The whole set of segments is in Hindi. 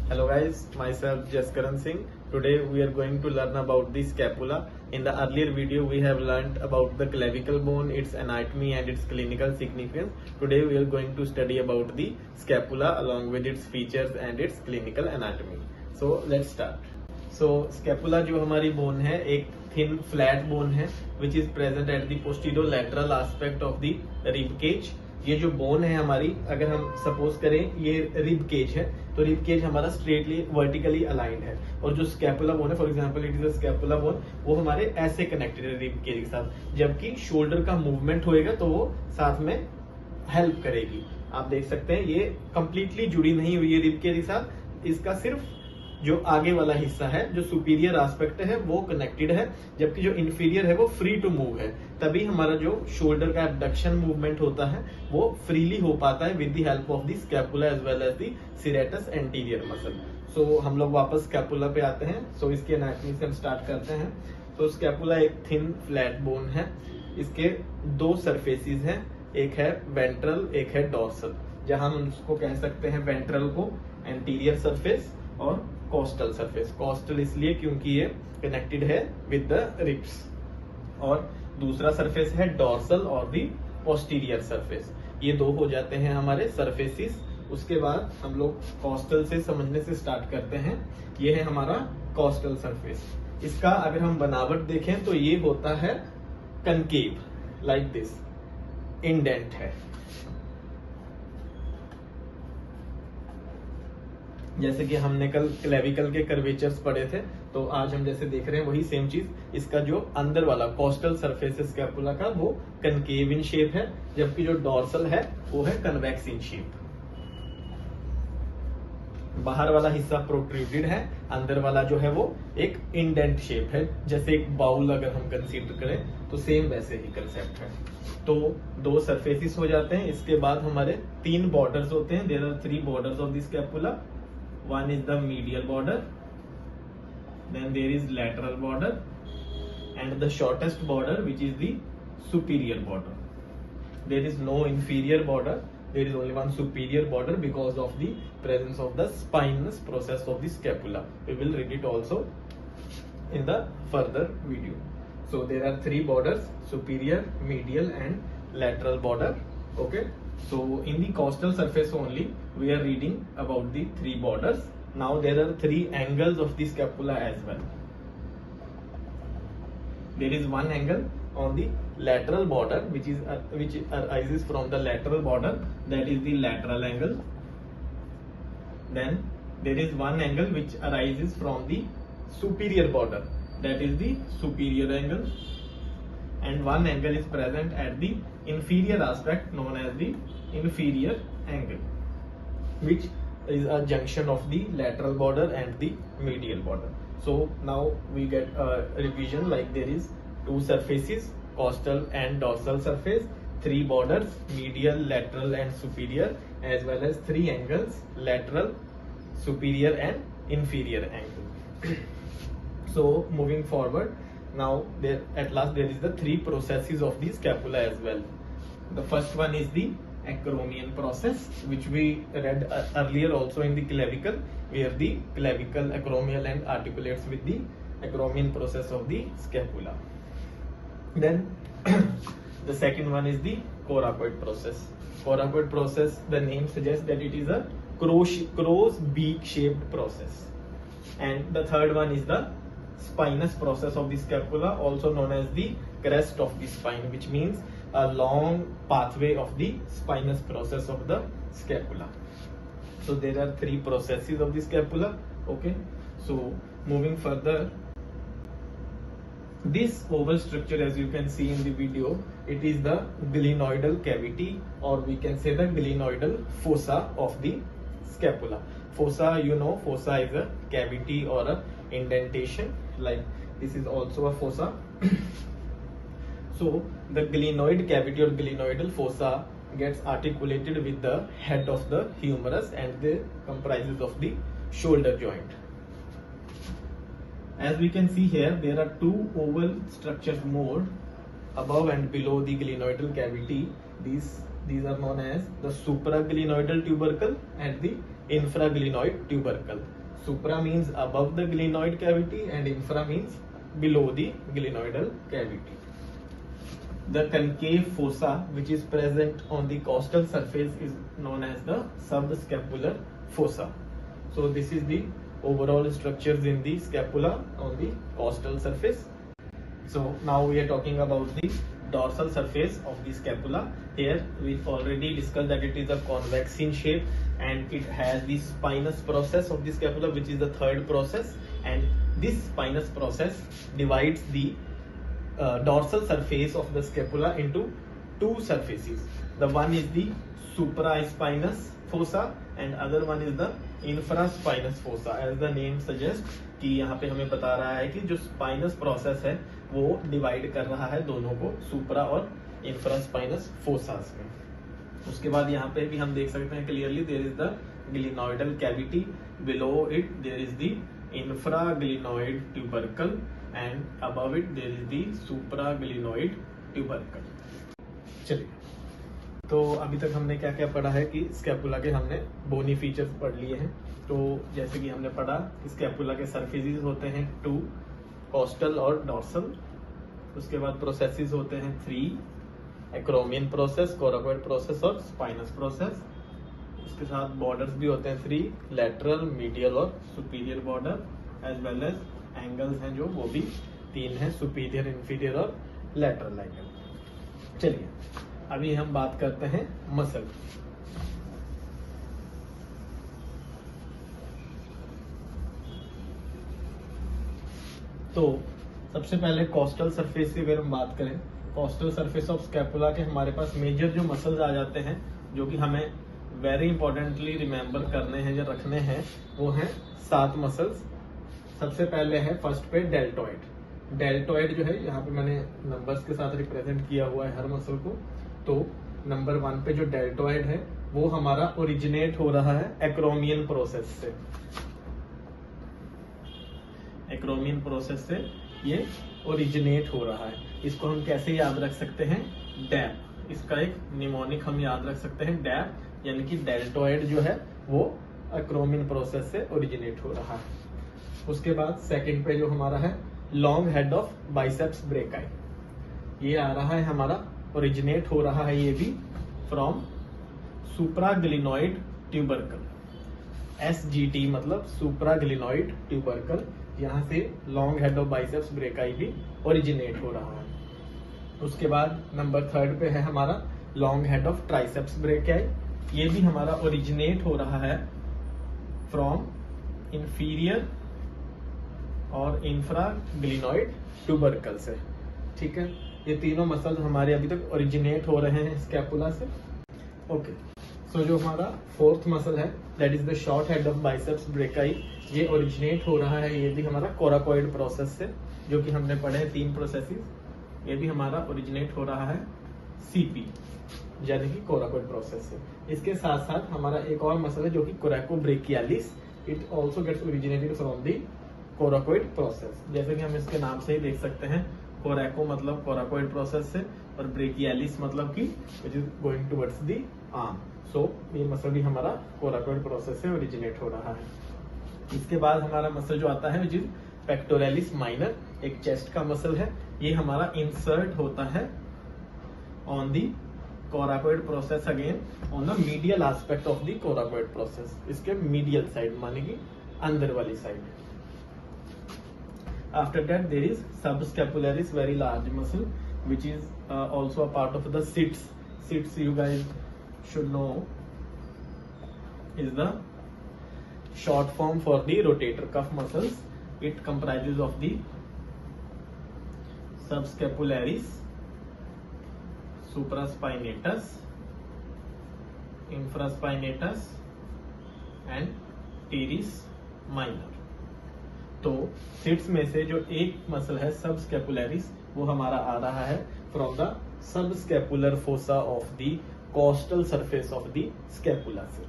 Hello guys, myself Jaskaran Singh. Today we are going to learn about the scapula. In the earlier video we have learned about the clavicle bone, its anatomy and its clinical significance. Today we are going to study about the scapula along with its features and its clinical anatomy. So let's start. So scapula जो हमारी bone है एक thin flat bone है which is present at the posterolateral aspect of the rib cage. ये जो बोन है हमारी, अगर हम सपोज करें ये रिब केज है तो रिब केज हमारा स्ट्रेटली वर्टिकली अलाइंड है और जो स्कैपुला बोन है, for example it is a scapula bone, वो हमारे ऐसे कनेक्टेड है रिब केज के साथ, जबकि शोल्डर का मूवमेंट होएगा तो वो साथ में हेल्प करेगी। आप देख सकते हैं ये कंप्लीटली जुड़ी नहीं हुई है रिब केज के साथ, इसका सिर्फ जो आगे वाला हिस्सा है जो सुपीरियर एस्पेक्ट है वो कनेक्टेड है, जबकि जो इंफीरियर है वो फ्री टू मूव है। तभी हमारा जो शोल्डर का एबडक्शन मूवमेंट होता है वो फ्रीली हो पाता है with the help of the scapula as well as the serratus anterior muscle. So हम लोग वापस स्कैपुला पे आते हैं। सो इसकी एनाटॉमी से हम स्टार्ट करते हैं। तो स्कैपुला एक थिन फ्लैट बोन है, इसके दो सरफेसेस हैं, एक है वेंट्रल एक है डॉर्सल, जहां हम उसको कह सकते हैं वेंट्रल को एंटीरियर सरफेस और कोस्टल सरफेस। कोस्टल इसलिए क्योंकि ये कनेक्टेड है विद द रिब्स, और दूसरा सरफेस है डॉर्सल और दी पोस्टीरियर सरफेस। ये दो हो जाते हैं हमारे सरफेसिस। उसके बाद हम लोग कोस्टल से समझने से स्टार्ट करते हैं। ये है हमारा कोस्टल सरफेस। इसका अगर हम बनावट देखें तो ये होता है कनकेव लाइक दिस, इंडेंट है। जैसे कि हमने कल क्लेविकल के कर्वेचर्स पढ़े थे, तो आज हम जैसे देख रहे हैं वही सेम चीज। इसका जो अंदर वाला कोस्टल सरफेस है स्कैपुला का वो कनकेव इन शेप है, जबकि जो डॉर्सल है वो है कन्वेक्स इन शेप। बाहर वाला हिस्सा प्रोट्रूडेड है, अंदर वाला जो है वो एक इंडेंट शेप है, जैसे एक बाउल अगर हम कंसीडर करें तो सेम वैसे ही कंसेप्ट है। तो दो सरफेसिस हो जाते हैं। इसके बाद हमारे तीन बॉर्डर्स होते हैं। There are 3 borders of the scapula. One is the medial border, then there is lateral border, and the shortest border which is the superior border. There is no inferior border, there is only one superior border because of the presence of the spinous process of the scapula. We will read it also in the further video. So there are 3 borders: superior, medial and lateral border. Okay. So in the costal surface only we are reading about the 3 borders. Now there are 3 angles of the scapula as well. There is one angle on the lateral border which arises from the lateral border, that is the lateral angle. Then there is one angle which arises from the superior border, that is the superior angle. And one angle is present at the inferior aspect known as the inferior angle, which is a junction of the lateral border and the medial border. So now we get a revision, like there is 2 surfaces, costal and dorsal surface, 3 borders, medial, lateral and superior, as well as 3 angles, lateral, superior and inferior angle. So moving forward, now there at last there is the 3 processes of the scapula as well. The first one is the acromion process, which we read earlier also in the clavicle, where the clavicle acromial and articulates with the acromion process of the scapula. Then the second one is the coracoid process. Coracoid process, the name suggests that it is a crow's beak shaped process. And the third one is the spinous process of the scapula, also known as the crest of the spine, which means a long pathway of the spinous process of the scapula. So there are 3 processes of the scapula. Okay, so moving further, this oval structure, as you can see in the video, it is the glenoidal cavity, or we can say the glenoidal fossa of the scapula. Fossa, you know, fossa is a cavity or a indentation, like this is also a fossa. So the glenoid cavity or glenoidal fossa gets articulated with the head of the humerus and they comprises of the shoulder joint. As we can see here, there are 2 oval structures more above and below the glenoidal cavity. These these are known as the supraglenoidal tubercle and the infraglenoid tubercle. Supra means above the glenoid cavity and infra means below the glenoidal cavity. The concave fossa which is present on the costal surface is known as the subscapular fossa. So this is the overall structures in the scapula on the costal surface. So now we are talking about the dorsal surface of the scapula. Here we already discussed that it is a convex in shape and it has the spinous process of the scapula, which is the third process, and this spinous process divides the dorsal surface of the scapula into two surfaces. The one is the supraspinous fossa and other one is the infraspinous fossa. As the name suggests कि यहाँ पे हमें बता रहा है कि जो स्पाइनस प्रोसेस है वो डिवाइड कर रहा है दोनों को, सुप्रा और इंफ्रास्पाइनस फोसास में. उसके बाद यहाँ पे भी हम देख सकते हैं clearly there is the glenoidal cavity, below it there is the infraglenoid tubercle and above it there is the supraglenoid tubercle. चलिए, तो अभी तक हमने क्या क्या पढ़ा है कि स्कैपुला के हमने बोनी फीचर्स पढ़ लिए हैं. तो जैसे कि हमने पढ़ा कि स्कैपुला के सरफेसेस होते हैं 2, कोस्टल और डॉर्सल. उसके बाद प्रोसेसेस होते हैं 3, एक्रोमियन प्रोसेस, कोराकोइड प्रोसेस और स्पाइनस प्रोसेस. उसके साथ बॉर्डर्स भी होते हैं 3, लैटरल, मीडियल और superior border, as well as angles हैं जो वो भी 3 हैं, सुपीरियर, इंफीरियर और लैटरल एंगल. चलिए अभी हम बात करते हैं मसल. तो सबसे पहले कोस्टल सरफेस की अगर हम बात करें, कोस्टल सरफेस ऑफ स्कैपुला के हमारे पास मेजर जो मसल्स आ जाते हैं जो कि हमें वेरी इंपॉर्टेंटली रिमेंबर करने हैं या रखने हैं, वो हैं 7 मसल्स. सबसे पहले है फर्स्ट पे डेल्टॉइड. डेल्टॉइड जो है यहाँ पे मैंने नंबर्स के साथ रिप्रेजेंट किया हुआ है हर मसल को. तो नंबर 1 पे जो डेल्टॉइड है वो हमारा ओरिजिनेट हो रहा है एक्रोमियन प्रोसेस से. एक्रोमियन प्रोसेस से ये ओरिजिनेट हो रहा है. इसको हम कैसे याद रख सकते हैं? डैप. इसका एक निमोनिक हम याद रख सकते हैं डैप, यानी कि डेल्टॉइड जो है वो एक्रोमियन प्रोसेस से ओरिजिनेट हो रहा है. उसके बाद सेकंड पे जो हमारा है long head of biceps brachii, ये आ रहा है हमारा, ओरिजिनेट हो रहा है ये भी फ्रॉम सुप्राग्लिनोइड ट्यूबरकल. SGT मतलब सुप्राग्लिनोइड ट्यूबरकल, यहाँ से long head of biceps brachii भी ओरिजिनेट हो रहा है. उसके बाद नंबर 3 पे है हमारा long head of triceps brachii, ये भी हमारा ओरिजिनेट हो रहा है फ्रॉम इंफीरियर और इंफ्राग्लिनोइड ट्यूबरकल से. ठीक है, ये तीनों मसल्स हमारे अभी तक ओरिजिनेट हो रहे हैं स्कैपुला से. ओके, सो जो हमारा 4th मसल है that is the short head of biceps brachii, ये ओरिजिनेट हो रहा है ये भी हमारा कोराकोइड प्रोसेस से, जो कि हमने पढ़े हैं 3 प्रोसेसेस. ये भी हमारा ओरिजिनेट हो रहा है CP यानी कि कोराकोइड प्रोसेस से. इसके साथ साथ हमारा एक और मसल है जो कि coracobrachialis, it also gets originated from the coracoid process. जैसे कि हम इसके नाम से ही देख सकते हैं, कोराको मतलब कोराकोइड प्रोसेस से और ब्रेकियालिस मतलब कि which is going towards the arm. So ये मसल भी हमारा कोराकोइड प्रोसेस से ओरिजिनेट हो रहा है. इसके बाद हमारा मसल जो आता है विच इज पेक्टोरालिस माइनर, एक चेस्ट का मसल है. ये हमारा इंसर्ट होता है on the coracoid process again on the medial aspect of the coracoid process, इसके मीडियल साइड माने कि अंदर वाली side. After that there is subscapularis, very large muscle which is also a part of the sits. Sits you guys should know is the short form for the rotator cuff muscles. It comprises of the subscapularis, supraspinatus, infraspinatus and teres minor. तो सिट्स में से जो एक मसल है सबस्कैपुलरिस, वो हमारा आ रहा है from the subscapular fossa of the coastal surface of the scapula से.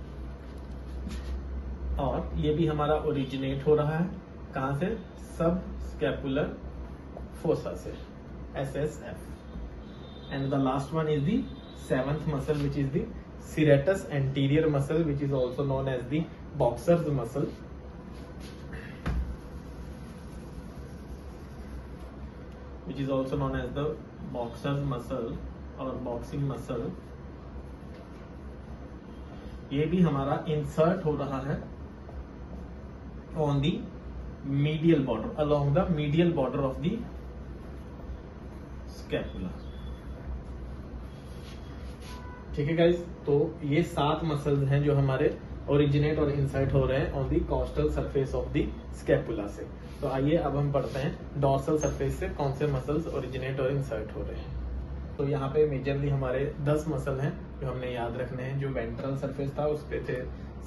और ये भी हमारा ओरिजिनेट हो रहा है कहां से? सबस्कैपुलर फोसा से, SSF. And the last one is the seventh muscle, which is the serratus anterior muscle, which is also known as the boxer's muscle. Which is also known as the boxer's muscle or boxing muscle. ये भी हमारा इंसर्ट हो रहा है on the medial border, along the medial border of the scapula. ठीक है गाइस, तो ये 7 मसल्स हैं जो हमारे ओरिजिनेट और इंसर्ट हो रहे हैं on the costal surface of the scapula से। तो आइए अब हम पढ़ते हैं डॉर्सल सरफेस से कौन से मसल्स ओरिजिनेट और इंसर्ट हो रहे हैं। तो यहाँ पे मेजरली हमारे 10 मसल हैं जो हमने याद रखने हैं। जो वेंट्रल सरफेस था उस पे थे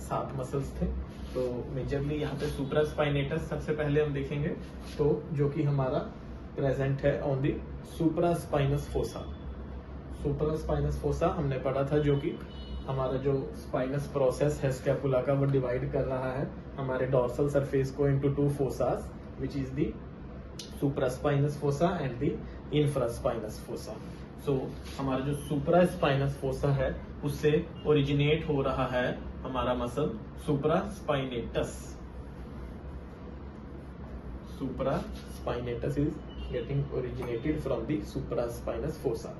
7 मसल्स थे। तो मेजरली यहाँ पे सुप्रास्पाइनेटस सबसे पहले हम देखेंगे, तो जो कि हमारा प्रेजेंट है on the supraspinous fossa. सुप्रास्पाइनस fossa हमने पढ़ा था, जो कि हमारा जो स्पाइनस प्रोसेस है स्कैपुला का वो डिवाइड कर रहा है हमारे डॉर्सल सरफेस को into 2 fossas, which is the supraspinous fossa and the infraspinous fossa. So हमारा जो सुप्रास्पाइनस फोसा है उससे ओरिजिनेट हो रहा है हमारा muscle supraspinatus. Supraspinatus is getting originated from the supraspinous fossa.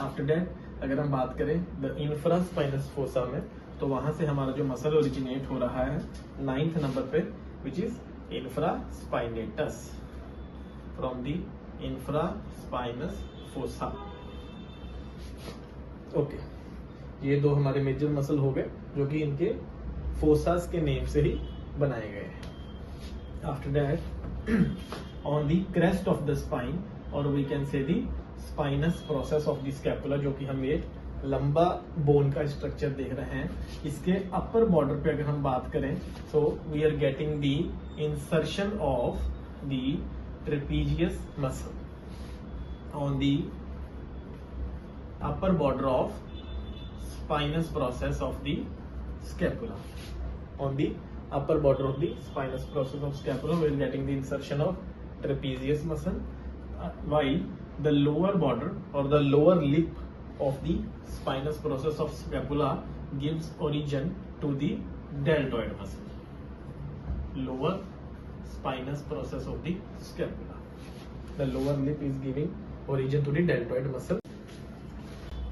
After that अगर हम बात करें द इंफ्रास्पाइनस फोसा में, तो वहां से हमारा जो मसल ओरिजिनेट हो रहा है 9th नंबर पे, which is infraspinatus from the infraspinous fossa. Okay, ये 2 हमारे मेजर मसल हो गए जो कि इनके फोसास के नेम से ही बनाए गए हैं। After that on the crest of the spine, और we can say the spinous process of the scapula, जो कि हम ये लंबा बोन का स्ट्रक्चर देख रहे हैं। इसके अपर बॉर्डर पे अगर हम बात करें तो we are getting the insertion of the trapezius muscle on the upper border of spinous process of the scapula. On the upper border of the spinous process of scapula we are getting the insertion of trapezius muscle, while the lower border or the lower lip of the spinous process of scapula gives origin to the deltoid muscle. Lower spinous process of the scapula, the lower lip is giving origin to the deltoid muscle.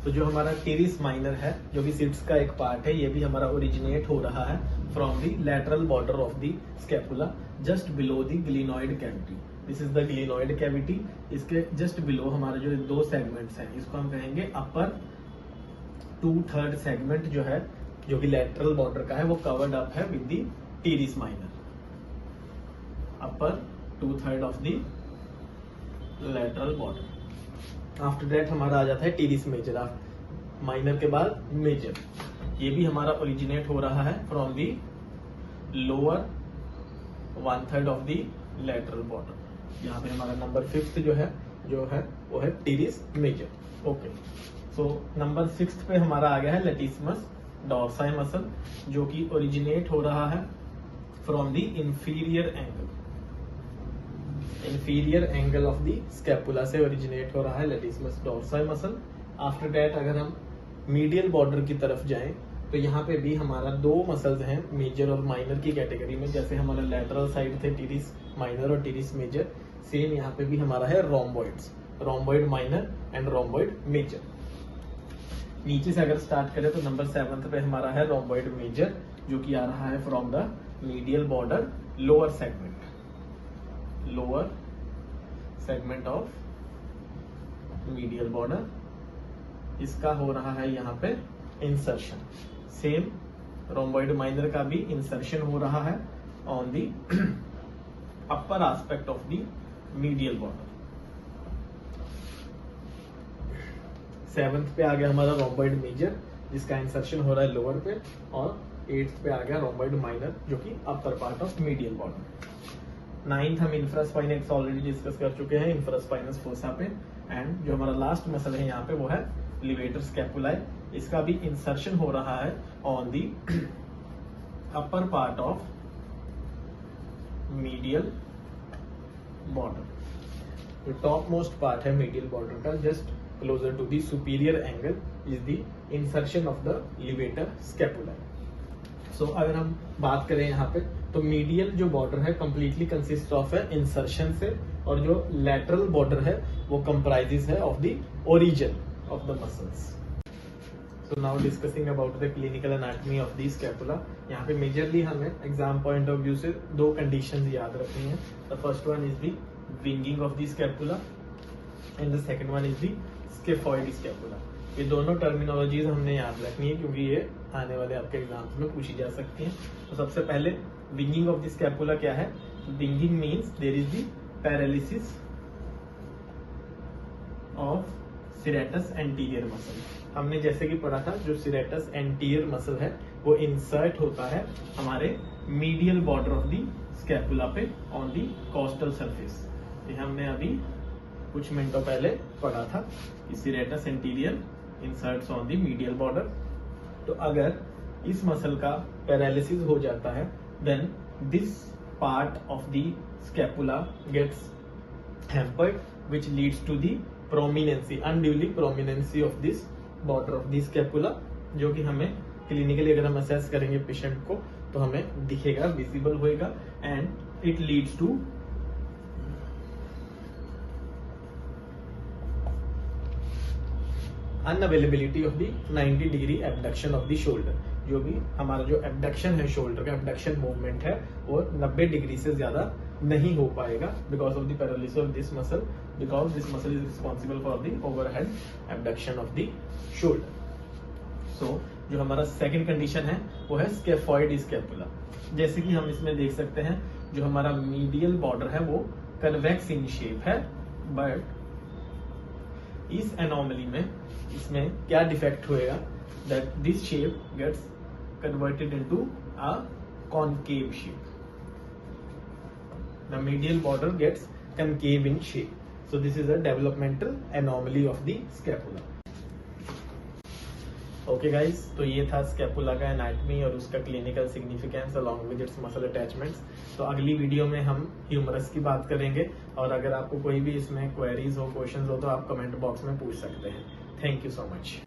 तो जो हमारा टीरिस माइनर है, जो भी सिट्स का एक पार्ट है, ये भी हमारा ओरिजिनेट हो रहा है from the lateral border of the scapula just below the glenoid cavity. This is the glenoid cavity. इसके जस्ट बिलो हमारे जो 2 सेगमेंट्स हैं, इसको हम कहेंगे अपर 2/3 सेगमेंट जो है, जो कि लैटरल बॉर्डर का है, वो कवर्ड अप है with the teres minor. Upper 2/3 of the lateral border. After that हमारा आ जाता है टीरिस मेजर। माइनर के बाद मेजर, ये भी हमारा ओरिजिनेट हो रहा है from the lower 1/3 of the lateral border. यहाँ पे हमारा नंबर 5th जो है वो है teres major. Okay, so number 6th पे हमारा आ गया है लेटिसिमस डॉर्साई मसल, जो कि ओरिजिनेट हो रहा है from the inferior angle. Inferior angle of the scapula से ओरिजिनेट हो रहा है लेटिसिमस डॉर्साई मसल। आफ्टर दैट अगर हम मीडियल बॉर्डर की तरफ जाएं तो यहाँ पे भी हमारा 2 मसल्स हैं मेजर और माइनर की कैटेगरी में। जैसे हमारा लैटरल साइड थे टीरिस माइनर और टीरिस मेजर, सेम यहाँ पे भी हमारा है rhomboids, rhomboid minor and rhomboid major. नीचे से अगर स्टार्ट करें तो नंबर 7th पे हमारा है रोम्बॉइड मेजर, जो कि आ रहा है from the medial border lower segment, lower segment of medial border. इसका हो रहा है यहाँ पे इंसर्शन। सेम रोम्बॉइड माइनर का भी इंसर्शन हो रहा है on the upper aspect of the medial border. 7th पे आ गया हमारा रोम्बॉइड मेजर, जिसका इंसर्शन हो रहा है लोअर पे, और 8th पे आ गया रोम्बॉइड माइनर, जो कि upper part of medial border. 9th हम इंफ्रास्पाइनेक्स ऑलरेडी डिस्कस कर चुके हैं इंफ्रास्पाइनस फोसा पे। एंड जो हमारा लास्ट मसल है यहाँ पे वो है लिवेटर स्कैपुलाई। इसका भी इंसर्शन हो रहा है on the upper part of medial border. जो टॉप मोस्ट पार्ट है मीडियल बॉर्डर का, just closer to the superior angle is the insertion of the levator scapula. So अगर हम बात करें यहाँ पे तो मीडियल जो बॉर्डर है कंप्लीटली कंसिस्ट ऑफ है इंसर्शन से, और जो लैटरल बॉर्डर है वो कंप्राइजेस है of the origin of the muscles. So now discussing about the clinical anatomy of the scapula. यहाँ पे मेजरली हमें एग्जाम पॉइंट ऑफ व्यू से दो कंडीशंस याद रखनी है. The first one is the winging of the scapula and the second one is the scaphoid scapula. ये दोनों टर्मिनोलॉजीज हमने याद रखनी है क्योंकि ये आने वाले आपके एग्जाम्स में पूछी जा सकती हैं. तो सबसे पहले विंगिंग ऑफ द स्कैपुला क्या है? Winging means there is the paralysis of serratus anterior muscle. हमने जैसे कि पढ़ा था जो सिरेटस एंटीरियर मसल है वो इंसर्ट होता है हमारे medial border of the scapula पे ऑन द कॉस्टल सरफेस. ये हमने अभी कुछ मिनटों पहले पढ़ा था कि serratus anterior inserts on the medial border. तो अगर इस मसल का पैरालिसिस हो जाता है then this part of the scapula gets hampered which leads to the prominency, unduly prominency of this border of the scapula, जो कि हमें क्लिनिकली अगर हम असेस करेंगे पेशेंट को तो हमें दिखेगा, विजिबल होएगा, and it leads to unavailability of the 90 degree abduction of the shoulder. जो भी हमारा जो एबडक्शन है शोल्डर का एबडक्शन मूवमेंट है वो 90 डिग्री से ज्यादा नहीं हो पाएगा because of the paralysis of this muscle, because this muscle is responsible for the overhead abduction of the shoulder. So जो हमारा सेकंड कंडीशन है वो है स्केफॉइड स्कैपुला. जैसे कि हम इसमें देख सकते हैं जो हमारा मीडियल बॉर्डर है वो कन्वेक्स इन शेप है, बट इस एनोमली में इसमें क्या डिफेक्ट होएगा that this shape gets converted into a concave shape. The medial border gets concave in shape. So this is a developmental anomaly of the scapula. Okay guys, तो ये था स्कैपुला का एनाटमी और उसका clinical significance along with its muscle attachments. तो अगली वीडियो में हम ह्यूमरस की बात करेंगे, और अगर आपको कोई भी इसमें क्वेरीज हो, क्वेश्चंस हो तो आप कमेंट बॉक्स में पूछ सकते हैं. Thank you so much.